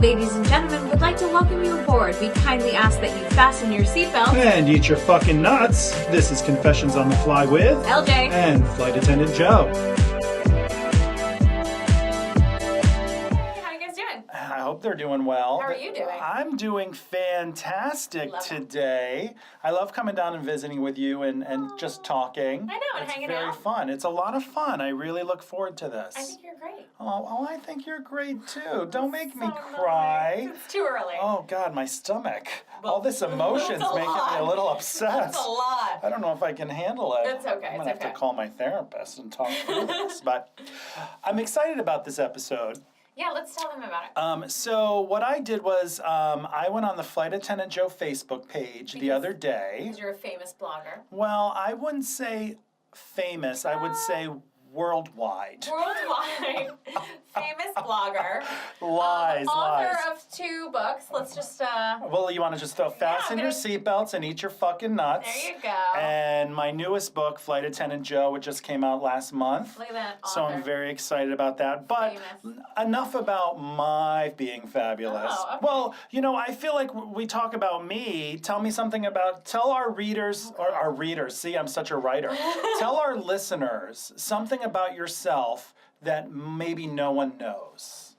Ladies and gentlemen, would like to welcome you aboard. We kindly ask that you fasten your seatbelt and eat your fucking nuts. This is Confessions on the Fly with LJ and Flight Attendant Joe. Hey, how you guys doing? I hope they're doing well. How are you doing? I'm doing fantastic today. I love coming down and visiting with you and just talking. I know, and hanging out. It's very fun. It's a lot of fun. I really look forward to this. I think you're great. Oh, I think you're great too. Don't make me cry. Nice. It's too early. Oh God, my stomach. All this emotion's making me a little upset. That's a lot. I don't know if I can handle it. That's okay. I'm gonna have to call my therapist and talk through this. But I'm excited about this episode. Yeah, let's tell them about it. So what I did was I went on the Flight Attendant Joe Facebook page the other day. Because you're a famous blogger. Well, I wouldn't say famous. I would say worldwide. Worldwide famous blogger. Lies. Author of 2 books. Let's just Well, you want to just fasten your seatbelts and eat your fucking nuts. There you go. And my newest book, Flight Attendant Joe, it just came out last month. Look at that. So I'm very excited about that. But enough about my being fabulous. Oh, okay. Well, I feel like we talk about me. Tell our readers, or our readers, see, I'm such a writer. Tell our listeners something about yourself that maybe no one knows.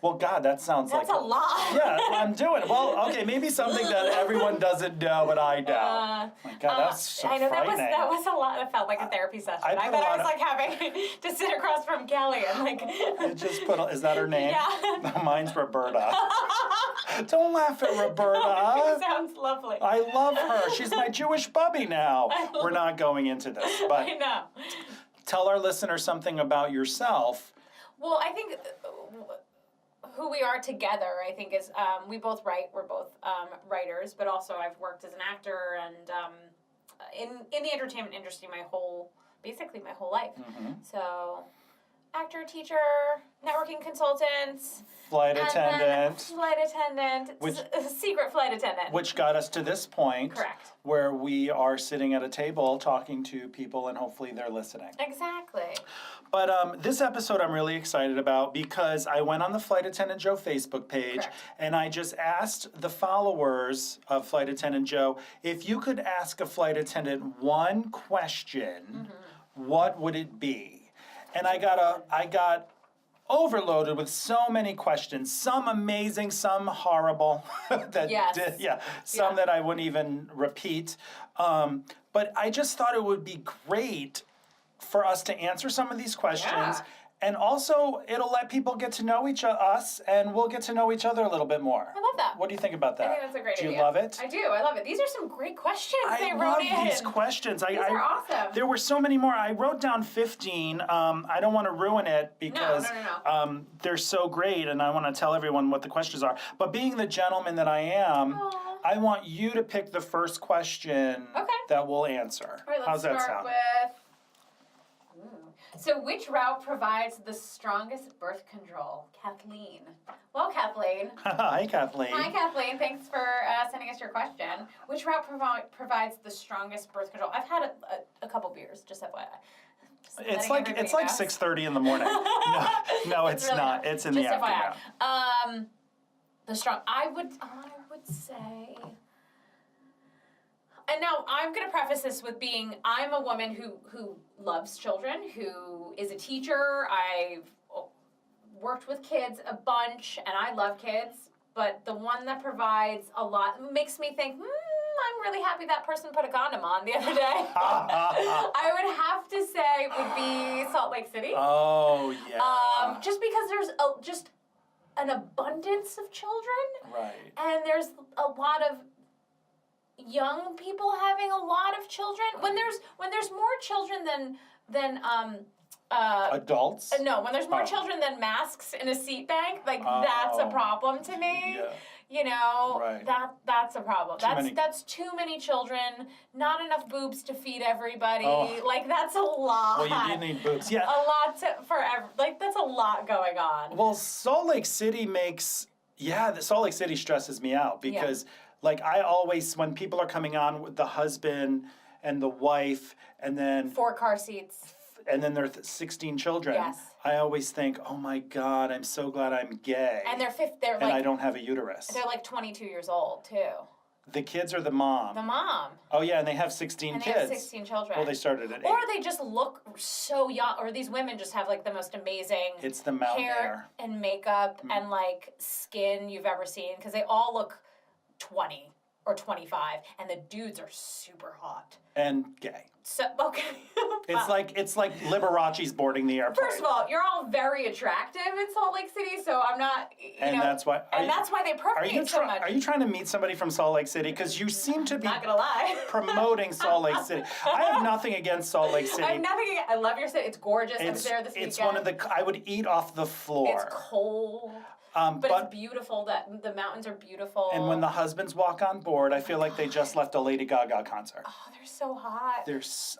Well, God, that sounds That's a lot. Yeah, I'm doing it. Well, okay, maybe something that everyone doesn't know, but I know. My God, that's so I know frightening. that was a lot. It felt like a therapy session. I thought I was like having to sit across from Kelly and like. Is that her name? Yeah. Mine's Roberta. Don't laugh at Roberta. Oh, sounds lovely. I love her. She's my Jewish bubby now. We're not going into this, but I know. Tell our listeners something about yourself. Well, I think who we are together, I think, is we both write. We're both writers, but also I've worked as an actor and in the entertainment industry basically my whole life. Mm-hmm. So, actor, teacher, networking consultant, flight attendant, secret flight attendant. Which got us to this point. Correct. Where we are sitting at a table talking to people and hopefully they're listening. Exactly. But this episode I'm really excited about because I went on the Flight Attendant Joe Facebook page. Correct. And I just asked the followers of Flight Attendant Joe, if you could ask a flight attendant one question, what would it be? And I got overloaded with so many questions, some amazing, some horrible, some that I wouldn't even repeat. But I just thought it would be great for us to answer some of these questions. Yeah. And also, it'll let people get to know us, and we'll get to know each other a little bit more. I love that. What do you think about that? I think that's a great idea. Do you love it? I do. I love it. These are some great questions they wrote in. I love these questions. These are awesome. There were so many more. I wrote down 15. I don't want to ruin it because they're so great, and I want to tell everyone what the questions are. But being the gentleman that I am, I want you to pick the first question that we'll answer. All right, let's How's that start sound? with... So which route provides the strongest birth control? Kathleen. Well, Kathleen. Hi, Kathleen. Hi, Kathleen. Thanks for sending us your question. Which route provides the strongest birth control? I've had a couple beers, just FYI. It's like 6:30 in the morning. No, it's really not. It's in the afternoon. I would say. And now I'm going to preface this with I'm a woman who loves children, who is a teacher. I've worked with kids a bunch, and I love kids. But the one that provides a lot makes me think, I'm really happy that person put a condom on the other day. I would have to say it would be Salt Lake City. Oh, yeah. Just because there's just an abundance of children. Right. And there's a lot of young people having a lot of children. When there's more children than adults? No, when there's more children than masks in a seat bank, that's a problem to me. Yeah. That's a problem. That's too many children, not enough boobs to feed everybody. That's a lot. Well, you do need boobs. Yeah. A lot that's a lot going on. Well, Salt Lake City Salt Lake City stresses me out because I always, when people are coming on with the husband and the wife and then 4 car seats. and then there are 16 children. Yes. I always think, oh my God, I'm so glad I'm gay. And they're and I don't have a uterus. They're like 22 years old too. The kids or the mom? The mom. Oh yeah, and they have 16 and kids. They have 16 children. Well, they started at 8. Or they just look so young, or these women just have like the most amazing It's the mountain hair air. and makeup and like skin you've ever seen, because they all look 20 or 25, and the dudes are super hot. And gay. So, okay. It's like Liberace's boarding the airplane. First of all, you're all very attractive in Salt Lake City, so I'm not, that's why. that's why they appropriate so much. Are you trying to meet somebody from Salt Lake City? Because you seem to be not gonna lie. promoting Salt Lake City. I have nothing against Salt Lake City. I have nothing against, I love your city. It's gorgeous. I was there this weekend. It's one of the. I would eat off the floor. It's cold. But it's beautiful. That the mountains are beautiful. And when the husbands walk on board, I feel like they just left a Lady Gaga concert. Oh, they're so hot.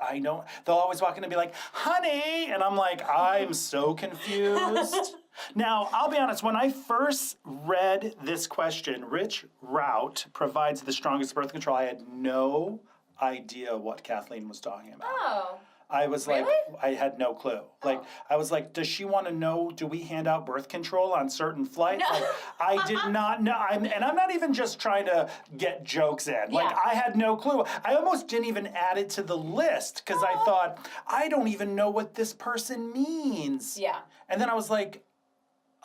I know. They'll always walk in and be like, honey. And I'm like, I'm so confused. Now, I'll be honest. When I first read this question, Rich Rout provides the strongest birth control, I had no idea what Kathleen was talking about. Oh. I was really? like, I had no clue. Like, I was like, does she want to know, do we hand out birth control on certain flights? No. Like, I did not know. And I'm not even just trying to get jokes in. Like, Yeah. I had no clue. I almost didn't even add it to the list because I thought, I don't even know what this person means. Yeah. And then I was like,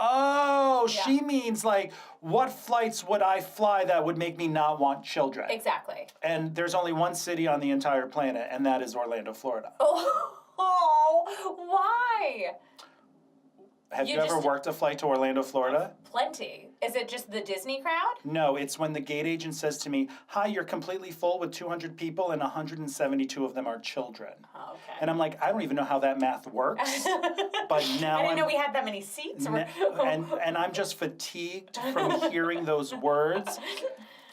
oh, Yeah. she means like, what flights would I fly that would make me not want children? Exactly. And there's only one city on the entire planet, and that is Orlando, Florida. Oh, why? Have you ever worked a flight to Orlando, Florida? Plenty. Is it just the Disney crowd? No, it's when the gate agent says to me, hi, you're completely full with 200 people and 172 of them are children. Oh, okay. And I'm like, I don't even know how that math works. But now I didn't know we had that many seats. and I'm just fatigued from hearing those words.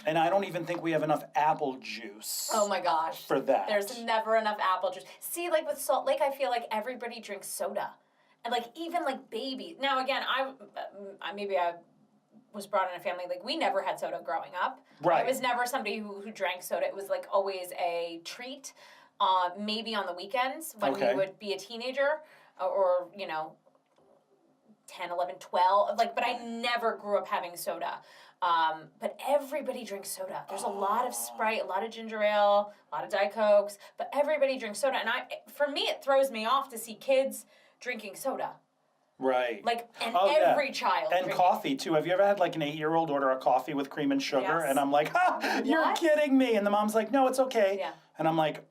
And I don't even think we have enough apple juice. Oh my gosh. For that. There's never enough apple juice. See, like with Salt Lake, I feel like everybody drinks soda. And like even like babies. Now again, I was brought in a family, like we never had soda growing up. Right. I was never somebody who drank soda. It was like always a treat, maybe on the weekends when we would be a teenager or 10, 11, 12. Like, but I never grew up having soda. But everybody drinks soda. There's a lot of Sprite, a lot of ginger ale, a lot of Diet Cokes, but everybody drinks soda. And for me, it throws me off to see kids drinking soda. Right. Like, and every child. And coffee, too. Have you ever had, like, an 8-year-old order a coffee with cream and sugar? Yes. And I'm like, you're kidding me. And the mom's like, no, it's okay. Yeah. And I'm like,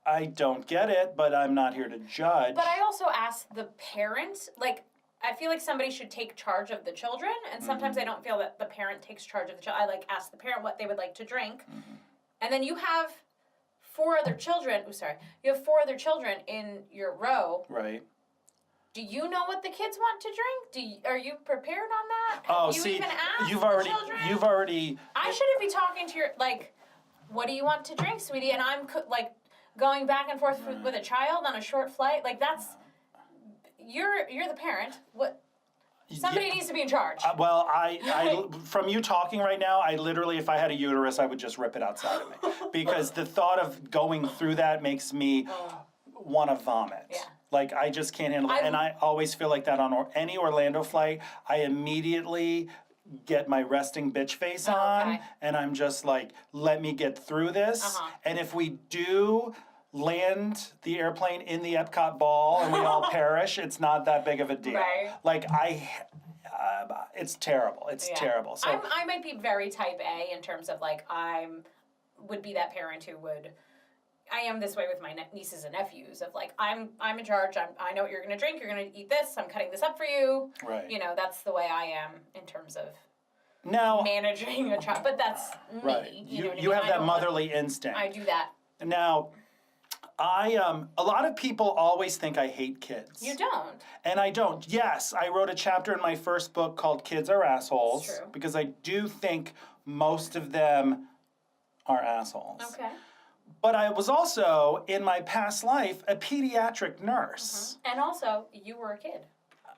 I don't get it, but I'm not here to judge. But I also ask the parent, like, I feel like somebody should take charge of the children, and sometimes I don't feel that the parent takes charge of the child. I, like, ask the parent what they would like to drink. And then you have 4 other children. You have 4 other children in your row. Right. Do you know what the kids want to drink? Are you prepared on that? Oh, Have you see, even asked you've the already. children? I shouldn't be talking to your, like, what do you want to drink, sweetie? And I'm, like, going back and forth with a child on a short flight. Like, that's, you're the parent. What? Somebody needs to be in charge. Well, I from you talking right now, I literally, if I had a uterus, I would just rip it outside of me. Because the thought of going through that makes me want to vomit. Yeah. Like, I just can't handle it. And I always feel like that on any Orlando flight. I immediately get my resting bitch face on. And I'm just like, let me get through this. And if we do land the airplane in the Epcot ball and we all perish, it's not that big of a deal. Right. Like, it's terrible. It's terrible. So I might be very type A in terms of, like, would be that parent who would... I am this way with my nieces and nephews of, like, I'm in charge. I know what you're going to drink. You're going to eat this. I'm cutting this up for you. Right. That's the way I am in terms of now managing a child. But that's me. Right. You know what I you mean? have that motherly instinct. I do that. Now, a lot of people always think I hate kids. You don't. And I don't. Yes, I wrote a chapter in my first book called Kids Are Assholes. It's true. Because I do think most of them are assholes. Okay. But I was also, in my past life, a pediatric nurse. And also, you were a kid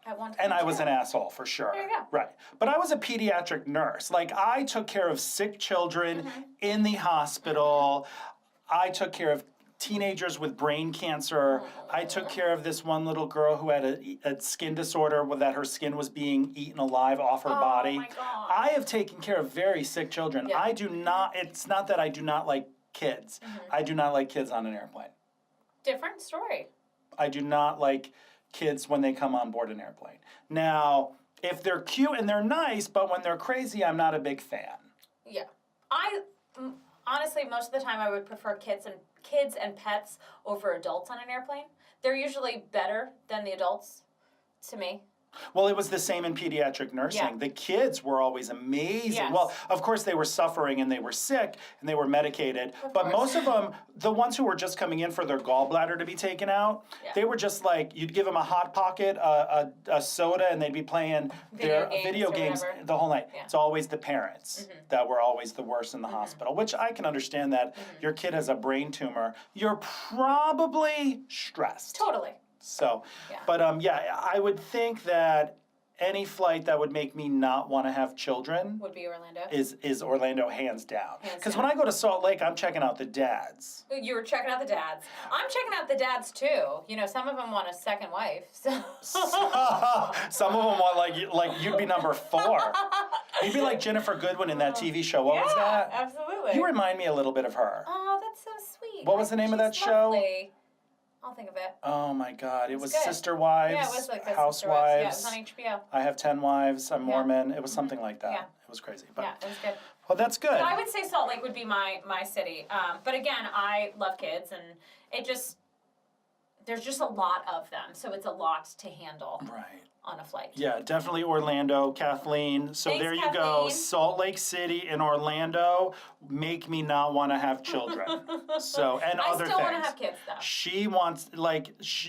at one time. And I was an asshole, for sure. There you go. Right. But I was a pediatric nurse. Like, I took care of sick children in the hospital. I took care of teenagers with brain cancer. I took care of this one little girl who had a skin disorder that her skin was being eaten alive off her body. Oh my God. I have taken care of very sick children. Yeah. I do not, it's not that I do not like kids. I do not like kids on an airplane. Different story. I do not like kids when they come on board an airplane. Now, if they're cute and they're nice, but when they're crazy, I'm not a big fan. Yeah. Honestly, most of the time I would prefer kids and pets over adults on an airplane. They're usually better than the adults to me. Well, it was the same in pediatric nursing. Yeah. The kids were always amazing. Yes. Well, of course, they were suffering and they were sick and they were medicated. Of But course. most of them, the ones who were just coming in for their gallbladder to be taken out, Yeah. they were just like, you'd give them a Hot Pocket, a soda, and they'd be playing their video games whatever. the whole night. Yeah. It's always the parents that were always the worst in the hospital, which I can understand that your kid has a brain tumor. You're probably stressed. Totally. So, Yeah. but yeah, I would think that any flight that would make me not want to have children Would be Orlando. is Orlando hands down. Hands Because down. when I go to Salt Lake, I'm checking out the dads. You were checking out the dads. I'm checking out the dads too. You know, some of them want a second wife. So. Some of them want like you'd be number 4. You'd be like Jennifer Goodwin in that TV show. What was that? Absolutely. You remind me a little bit of her. Oh, that's so sweet. What was the name of that She's show? lovely. I'll think of it. Oh my God! It was good. Sister Wives, Yeah, it was like this. Housewives. Yeah, it was on HBO. I have 10 wives. I'm Yeah. Mormon. It was something like that. Yeah. It was crazy. But Yeah, it was good. well, that's good. But I would say Salt Lake would be my city. But again, I love kids, and there's just a lot of them, so it's a lot to handle Right. on a flight. Yeah, definitely Orlando, Kathleen. So Thanks, there you go. Kathleen. Salt Lake City and Orlando make me not want to have children. So and I other still want to things. have kids, though. She wants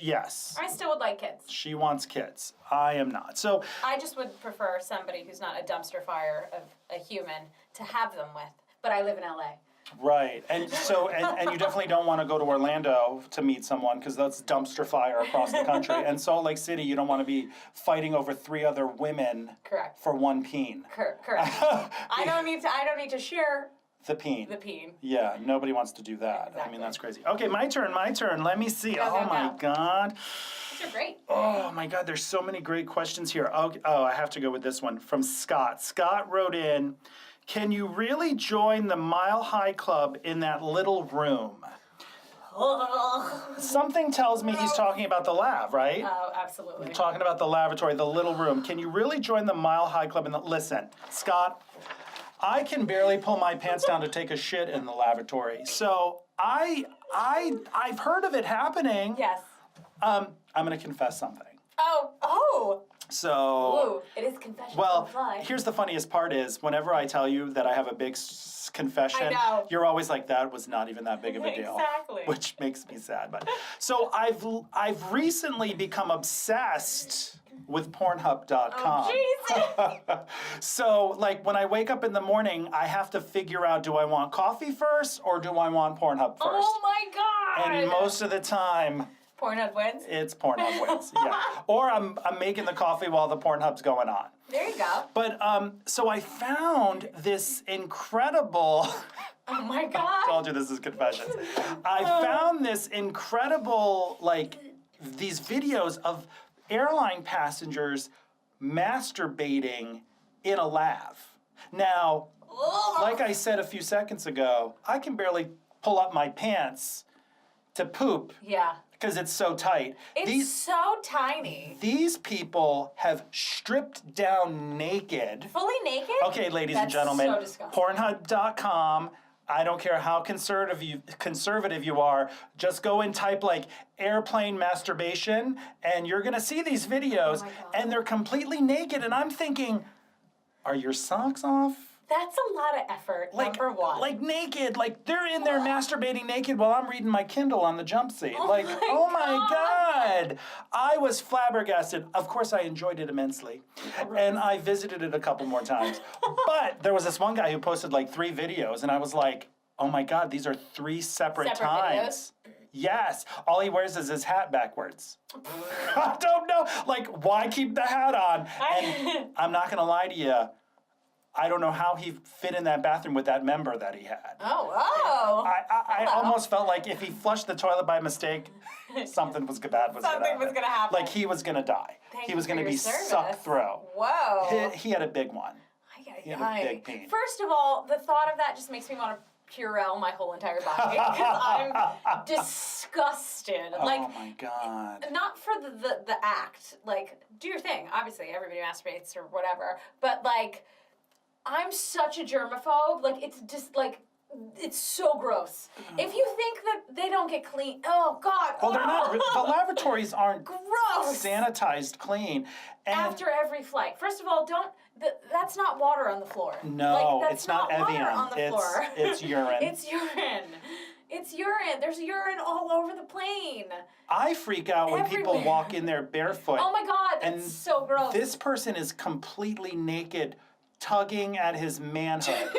yes. I still would like kids. She wants kids. I am not. So I just would prefer somebody who's not a dumpster fire of a human to have them with. But I live in LA. right. And so and you definitely don't want to go to Orlando to meet someone because that's dumpster fire across the country. And Salt Lake City, you don't want to be fighting over 3 other women Correct. for one peen. Correct. I don't need to share The peen. the peen. Yeah, nobody wants to do that. I Exactly. mean, that's crazy. Okay, my turn. Let me see. Go, Oh go, my go. God. These are great. Oh my God, there's so many great questions here. Oh, I have to go with this one from Scott. Scott wrote in, can you really join the Mile High Club in that little room? Something tells me he's talking about the lab, right? Oh, absolutely. Talking about the lavatory, the little room. Can you really join the Mile High Club in the... Listen, Scott, I can barely pull my pants down to take a shit in the lavatory. So I've heard of it happening. Yes. I'm going to confess something. Oh. So... Ooh, it is confession Well, on the fly. here's the funniest part is whenever I tell you that I have a big confession, I know. you're always like, that was not even that big of a deal. Exactly. Which makes me sad. But so I've recently become obsessed with Pornhub.com. Oh, Jesus. So like when I wake up in the morning, I have to figure out, do I want coffee first or do I want Pornhub first? Oh my God. And most of the time, Pornhub wins. it's Pornhub wins. Yeah. Or I'm making the coffee while the Pornhub's going on. There you go. But so I found this incredible. Oh my I God. told you this is confessions. I found this incredible, like, these videos of airline passengers masturbating in a lav. Now, like I said a few seconds ago, I can barely pull up my pants to poop Yeah. because it's so tight. It's so tiny. These people have stripped down naked. Fully naked? Okay, ladies and That's gentlemen, so disgusting. Pornhub.com. I don't care how conservative you are. Just go and type like airplane masturbation, and you're gonna see these videos, Oh my God. and they're completely naked. And I'm thinking, are your socks off? That's a lot of effort, number one. Like naked, like they're in there masturbating naked while I'm reading my Kindle on the jump seat. Oh Like, my oh my God. I was flabbergasted. Of course, I enjoyed it immensely. And I visited it a couple more times. But there was this one guy who posted like 3 videos, and I was like, oh my God, these are 3 separate times. Yes. All he wears is his hat backwards. I don't know. Like, why keep the hat on? And I'm not going to lie to you. I don't know how he fit in that bathroom with that member that he had. Oh. I almost felt like if he flushed the toilet by mistake, something bad was going to happen. Something was gonna happen. Like he was going to die. Thank He was you going for to be your service. sucked through. Whoa. He had a big one. He had a big peen. First of all, the thought of that just makes me want to Purell my whole entire body because I'm disgusted. Like, oh my God. not for the act. Like, do your thing. Obviously, everybody masturbates or whatever. But like, I'm such a germaphobe. Like, it's just like. It's so gross. If you think that they don't get clean, oh God. Well, they're not. The lavatories aren't gross. sanitized clean. And After every flight. First of all, that's not water on the floor. No, that's it's not Evian. Water on the floor. It's urine. It's urine. It's urine. There's urine all over the plane. I freak out when people Everywhere. walk in there barefoot. Oh my God, that's and so gross. This person is completely naked, tugging at his manhood.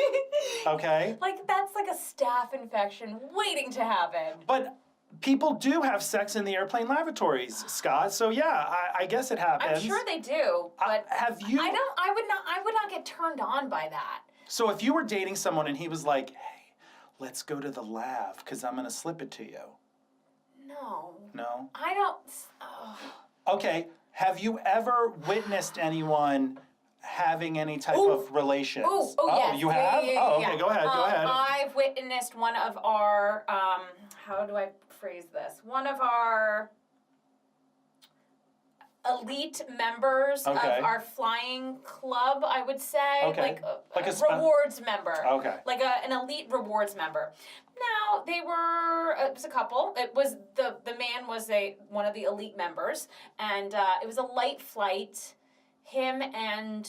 Okay? Like, that's like a staph infection waiting to happen. But people do have sex in the airplane lavatories, Scott. So yeah, I guess it happens. I'm sure they do, but have you? I would not get turned on by that. So if you were dating someone and he was like, "Hey, let's go to the lav because I'm gonna slip it to you." No. No. I don't. Oh. Okay. Have you ever witnessed anyone having any type of relations? Oh, yes. You have? Yeah, oh, okay. yeah. Go ahead. Go ahead. I've witnessed one of our, how do I phrase this? One of our elite members of our flying club, I would say. Okay. Like a rewards member. Okay. Like an elite rewards member. Now, it was a couple. It was, the man was one of the elite members, and it was a light flight. Him and,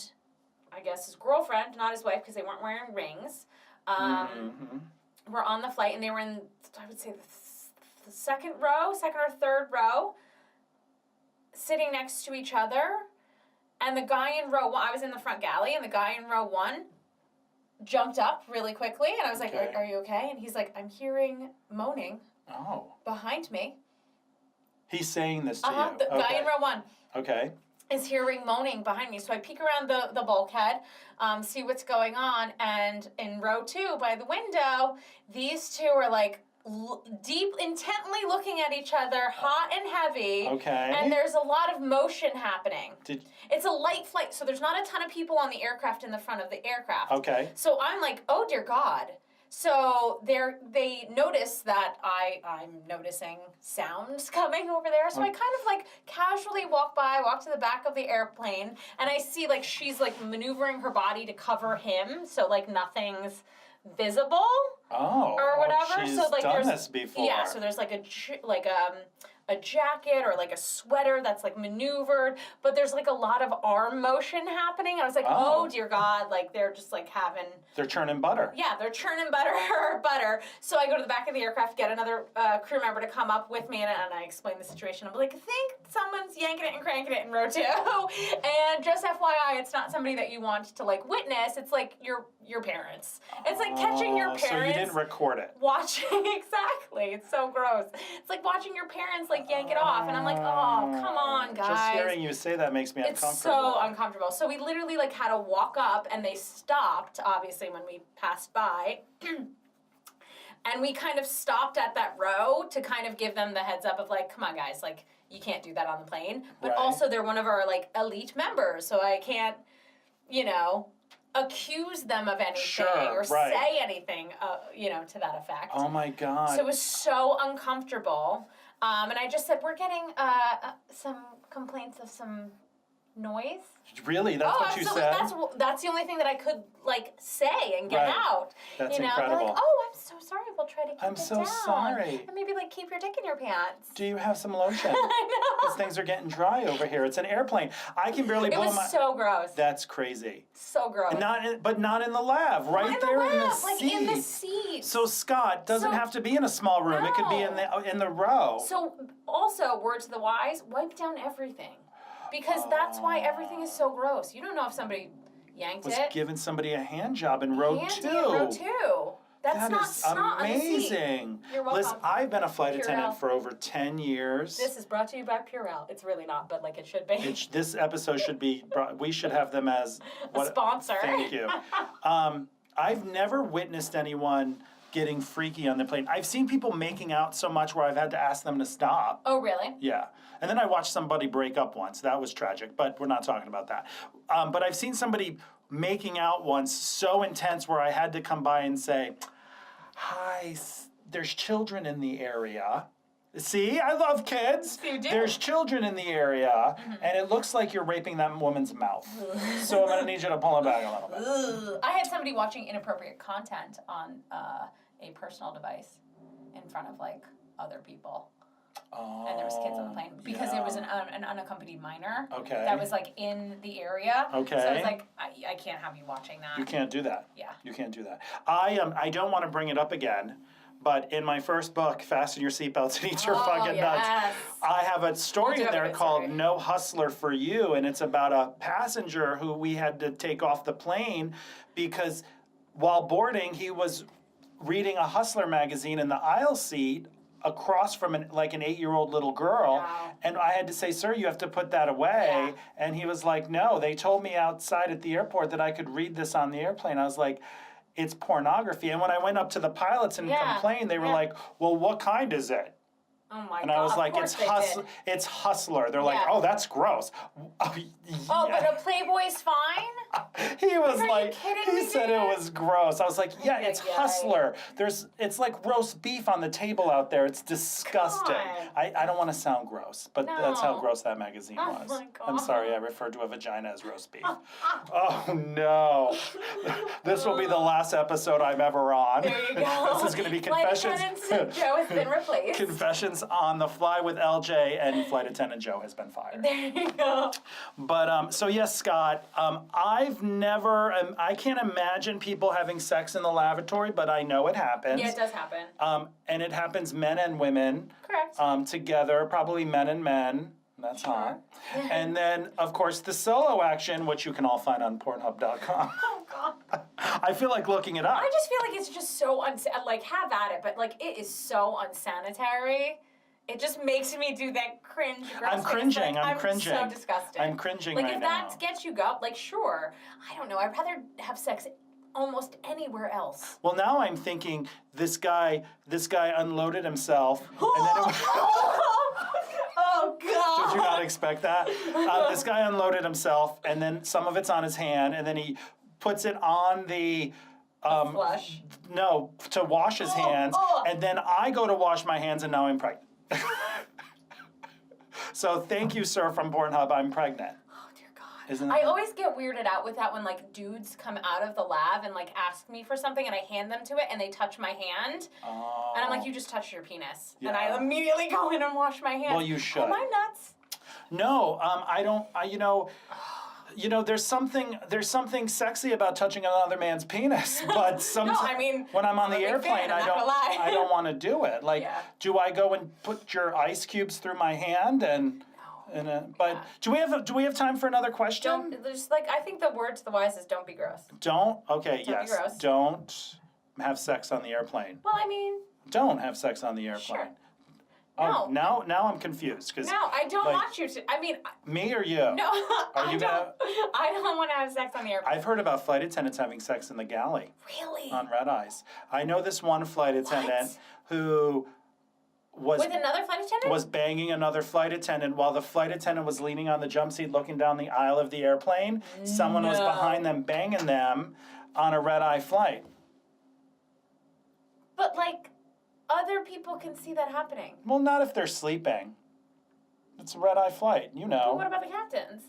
I guess, his girlfriend, not his wife, because they weren't wearing rings, were on the flight, and they were in, I would say, the second or third row, sitting next to each other, and the guy in row one, I was in the front galley, and the guy in row one jumped up really quickly, and I was like, are you okay? And he's like, I'm hearing moaning behind me. He's saying this to you? The guy in row one. Okay. Is hearing moaning behind me. So I peek around the bulkhead, see what's going on, and in row two by the window, these two are like intently looking at each other, hot and heavy. Okay. And there's a lot of motion happening. It's a light flight, so there's not a ton of people on the aircraft in the front of the aircraft. Okay. So I'm like, oh dear God. So they notice that I'm noticing sounds coming over there. So I kind of like casually walk to the back of the airplane, and I see like she's like maneuvering her body to cover him, so like nothing's visible. Oh. Or whatever. She's so like done there's this before. Yeah, so there's like a jacket or like a sweater that's like maneuvered, but there's like a lot of arm motion happening. I was like, oh dear God, like they're just like They're churning butter. Yeah, they're churning butter. So I go to the back of the aircraft, get another crew member to come up with me, and I explain the situation. I'm like, I think someone's yanking it and cranking it in row two. And just FYI, it's not somebody that you want to like witness. It's like your parents. It's like catching your parents. So you didn't record it. Watching, exactly. It's so gross. It's like watching your parents like yank it off, and I'm like, oh, come on, guys. Just hearing you say that makes me uncomfortable. It's so uncomfortable. So we literally like had to walk up, and they stopped, obviously, when we passed by. And we kind of stopped at that row to kind of give them the heads up of like, come on, guys, like, you can't do that on the plane. But also they're one of our like elite members, so I can't, accuse them of anything or say anything, to that effect. Oh my God. So it was so uncomfortable. And I just said, we're getting some complaints of some noise. Really? That's what you said? That's the only thing that I could like say and get out. That's incredible. They're like, oh, I'm so sorry. We'll try to keep it down. I'm so sorry. And maybe like keep your dick in your pants. Do you have some lotion? I know. Because things are getting dry over here. It's an airplane. I can barely blow my... It was so gross. That's crazy. So gross. But not in the lab. Right there in the seat. Like in the seat. So Scott doesn't have to be in a small room. No. It could be in the row. So also, word to the wise, wipe down everything. Because that's why everything is so gross. You don't know if somebody yanked was it. giving somebody a hand job in row two. Row two. That's That not is snot on the seat. amazing. You're welcome. Listen, I've been a flight Purell. attendant for over 10 years. This is brought to you by Purell. It's really not, but like it should be. This episode should be, we should have them as A sponsor. Thank you. I've never witnessed anyone getting freaky on the plane. I've seen people making out so much where I've had to ask them to stop. Oh, really? Yeah. And then I watched somebody break up once. That was tragic, but we're not talking about that. But I've seen somebody making out once so intense where I had to come by and say, hi, there's children in the area. See, I love kids. You do. There's children in the area, and it looks like you're raping that woman's mouth. So I'm gonna need you to pull it back a little bit. I had somebody watching inappropriate content on a personal device in front of like other people. Oh, And there was kids on the plane because yeah. it was an unaccompanied minor Okay. that was like in the area. Okay. So I was like, I can't have you watching that. You can't do that. Yeah. You can't do that. I don't want to bring it up again, but in my first book, Fasten Your Seatbelts and Eat Your Fucking Nuts, yes. I have a story You do in have a there good called story. No Hustler for You, and it's about a passenger who we had to take off the plane because while boarding, he was reading a Hustler magazine in the aisle seat across from an 8-year-old little girl. Wow. And I had to say, sir, you have to put that away. Yeah. And he was like, no, they told me outside at the airport that I could read this on the airplane. I was like, it's pornography. And when I went up to the pilots and Yeah. complained, they were Yeah. like, well, what kind is it? Oh my And god. I was of like, course it's Hustler. They're like, Yeah. oh, that's gross. Oh, Yeah. but a Playboy's fine? He was Are you like, kidding he me, said dude? it was gross. I was like, yeah, it's yeah. Hustler. It's like roast beef on the table out there. It's disgusting. God. I don't want to sound gross, but that's how No. gross that magazine Oh was. my I'm God. sorry, I referred to a vagina as roast beef. Oh no. This will be the last episode I'm ever on. There you go. This is going to be Flight Confessions. attendant Joe has been replaced. Confessions on the Fly with LJ, and Flight Attendant Joe has been fired. There you go. But so yes, Scott, I've never, I can't imagine people having sex in the lavatory, but I know it happens. Yeah, it does happen. And it happens men and women Correct. together, probably men and men. That's hot. And then, of course, the solo action, which you can all find on Pornhub.com. Oh god. I feel like looking it up. I just feel like it's just so like have at it, but like it is so unsanitary. It just makes me do that cringe. Gross I'm thing. It's cringing. Like, I'm cringing. So disgusting. I'm cringing like right if now. that gets you up, like sure. I don't know. I'd rather have sex almost anywhere else. Well, now I'm thinking this guy unloaded himself, and then it was, Oh god. Did you not expect that? This guy unloaded himself, and then some of it's on his hand, and then he puts it on the. Flush. No, to wash his hands, and then I go to wash my hands, and now I'm pregnant. So thank you, sir, from Pornhub. I'm pregnant. Oh dear God. Isn't I it? always get weirded out with that when like dudes come out of the lab and like ask me for something and I hand them to it and they touch my hand Oh. and I'm like, you just touched your penis. And Yeah. I immediately go in and wash my hands. Well, you should. Am I nuts? No, I don't. There's something sexy about touching another man's penis, but sometimes I mean, when I'm on I'm the a big airplane, fan, I'm not gonna lie. I don't want to do it. Like, Yeah. do I go and put your ice cubes through my hand and? But Yeah. do we have time for another question? Don't, there's like, I think the word to the wise is don't be gross. Don't. Okay. Don't be yes. gross. Don't have sex on the airplane. Well, I mean, Don't have sex on the airplane. Sure. Oh, No. now I'm confused because no, I don't like, want you to. I mean, me or you? no, Are you gonna? I don't want to have sex on the airplane. I've heard about flight attendants having sex in the galley. Really? On red eyes. I know this one flight attendant who was With another flight attendant? was banging another flight attendant while the flight attendant was leaning on the jump seat looking down the aisle of the airplane. Someone was No. behind them banging them on a red eye flight. But like, other people can see that happening. Well, not if they're sleeping. It's a red eye flight, you But what know. about the captains?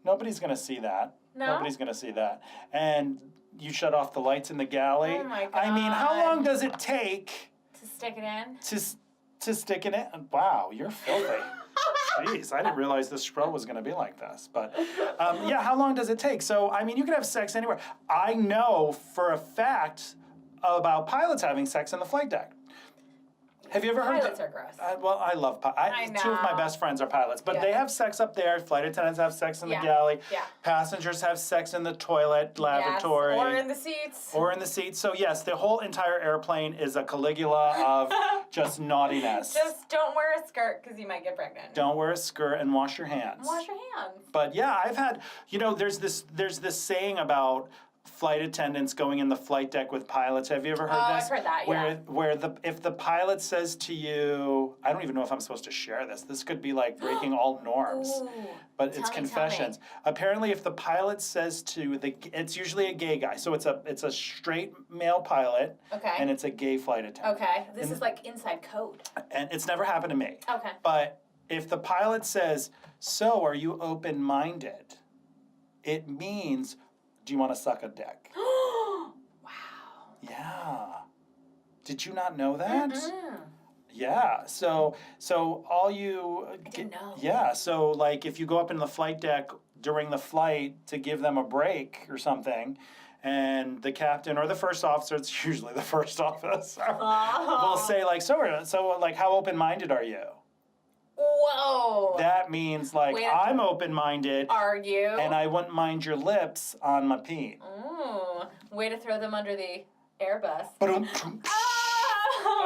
Nobody's gonna see that. No? Nobody's gonna see that. And you shut off the lights in the galley. Oh my I mean, how God. long does it take To stick it in? to stick it in? Wow, you're filthy. Jeez, I didn't realize this scroll was going to be like this. But yeah, how long does it take? So, I mean, you could have sex anywhere. I know for a fact about pilots having sex in the flight deck. Have you ever heard? Pilots are gross. Well, I love I two of my know. best friends are pilots, but Yeah. they have sex up there. Flight attendants have sex in the Yeah. galley. Yeah. Passengers have sex in the toilet, lavatory. Yes, or in the seats. Or in the seats. So yes, the whole entire airplane is a Caligula of just naughtiness. Just don't wear a skirt because you might get pregnant. Don't wear a skirt and wash your hands. Wash your hands. But yeah, I've had, there's this saying about flight attendants going in the flight deck with pilots. Have you ever heard this? I've heard that, where, if the pilot says to you, I don't even know if I'm supposed to share this. This could be like breaking all norms. Ooh. But it's Tell me. confessions. Apparently, if the pilot says to it's usually a gay guy. So it's a straight male pilot. Okay. And it's a gay flight attendant. Okay. This is like inside code. And it's never happened to me. Okay. But if the pilot says, "So, are you open-minded?" It means, do you want to suck a dick? Wow. Yeah. Did you not know that? Mm-mm. Yeah. So all you. I didn't know. Yeah. So like if you go up in the flight deck during the flight to give them a break or something, and the captain or the first officer, it's usually the first officer, will say like, so like how open-minded are you? Whoa. That means like Wait. I'm open-minded. Are you? And I wouldn't mind your lips on my peen. Ooh. Way to throw them under the Airbus.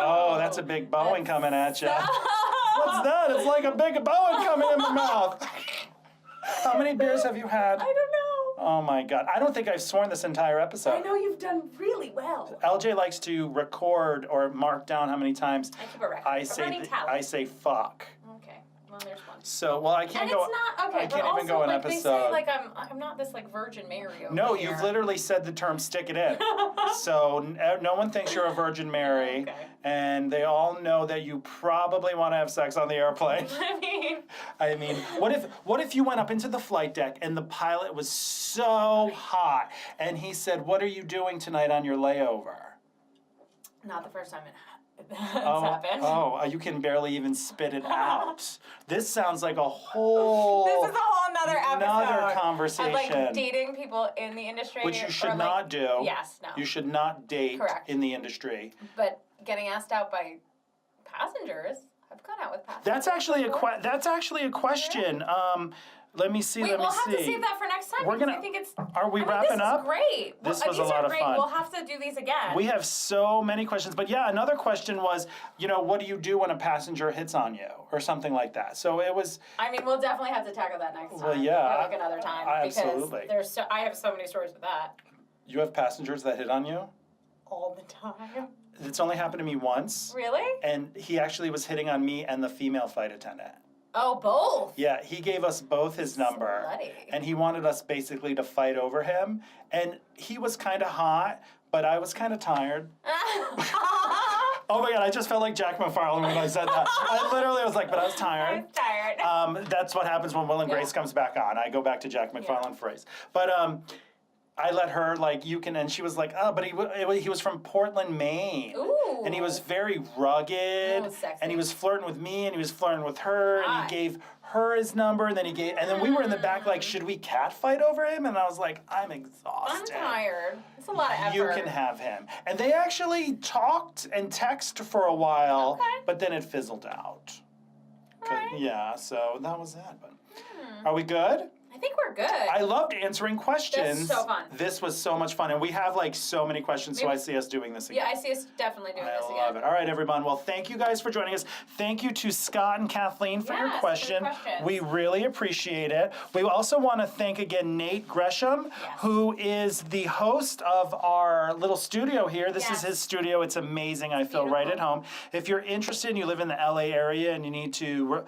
Oh, that's a big Boeing coming at you. What's that? It's like a big Boeing coming in my mouth. How many beers have you had? I don't know. Oh my God. I don't think I've sworn this entire episode. I know you've done really well. LJ likes to record or mark down how many times I keep a record. I say fuck. Okay. Well, there's one. So, well, I can't And go. it's not okay. I but can't also, even go an like, episode. They say like I'm not this like Virgin Mary over No, here. you've literally said the term "stick it in." So no one thinks you're a Virgin Mary, Okay. and they all know that you probably want to have sex on the airplane. I mean, what if you went up into the flight deck and the pilot was so hot, and he said, "What are you doing tonight on your layover?" Not the first time it's happened. You can barely even spit it out. This sounds like a whole. This is a whole nother episode. Another conversation. Of, like dating people in the industry. Which you should or, not like, do. Yes, no. You should not date Correct. in the industry. But getting asked out by passengers, I've gone out with passengers. That's actually before. that's actually a question. Let me see. Wait, let me we'll see. have to save that for next time. We're because gonna- I think it's. Are we wrapping up? This is great. This Well, was a these lot are of great. fun. We'll have to do these again. We have so many questions, but yeah, another question was, what do you do when a passenger hits on you, or something like that? So it was. I mean, we'll definitely have to tackle that next time. Well, yeah, Like another time. absolutely. Because I have so many stories with that. You have passengers that hit on you? All the time. It's only happened to me once, Really? and he actually was hitting on me and the female flight attendant. Oh, both. Yeah, he gave us both his number, Slutty. and he wanted us basically to fight over him. And he was kind of hot, but I was kind of tired. Oh my God, I just felt like Jack McFarlane when I said that. I literally was like, but I was I tired. was tired. That's what happens when Will and Grace Yeah. comes back on. I go back to Jack McFarlane phrase. But I let her, and she was like, oh, but he was from Portland, Maine. Ooh. And he was very rugged. Ooh, sexy. And he was flirting with me, and he was flirting with her, Hot. and he gave her his number, and then we were in the back like, should we catfight over him? And I was like, I'm I'm exhausted. tired. It's a lot of effort. You can have him. And they actually talked and texted for a while, Okay. but then it fizzled out. Alright. Yeah, so that was that. But are we good? I think we're good. I loved answering questions. That's so fun. This was so much fun, and we have like so many questions, so Maybe- I see us doing this again. Yeah, I see us definitely doing this I again. love it. All right, everyone. Well, thank you guys for joining us. Thank you to Scott and Kathleen for your Yes, for question. the questions. We really appreciate it. We also want to thank again Nate Gresham, Yes. who is the host of our little studio here. This is Yes. his studio. It's amazing. I feel right beautiful. at home. If you're interested and you live in the LA area and you need to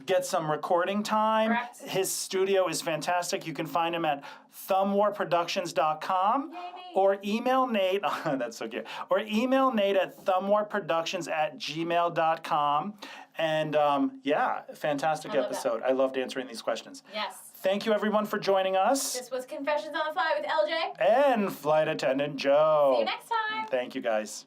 get some recording time, Correct. his studio is fantastic. You can find him at thumbwarproductions.com. Yay, Nate. Or email Nate, that's so cute, or email Nate at thumbwarproductions@gmail.com. And yeah, fantastic I love that. episode. I loved answering these questions. Yes. Thank you everyone for joining us. This was Confessions on the Fly with LJ. And Flight Attendant Joe. See you next time. Thank you guys.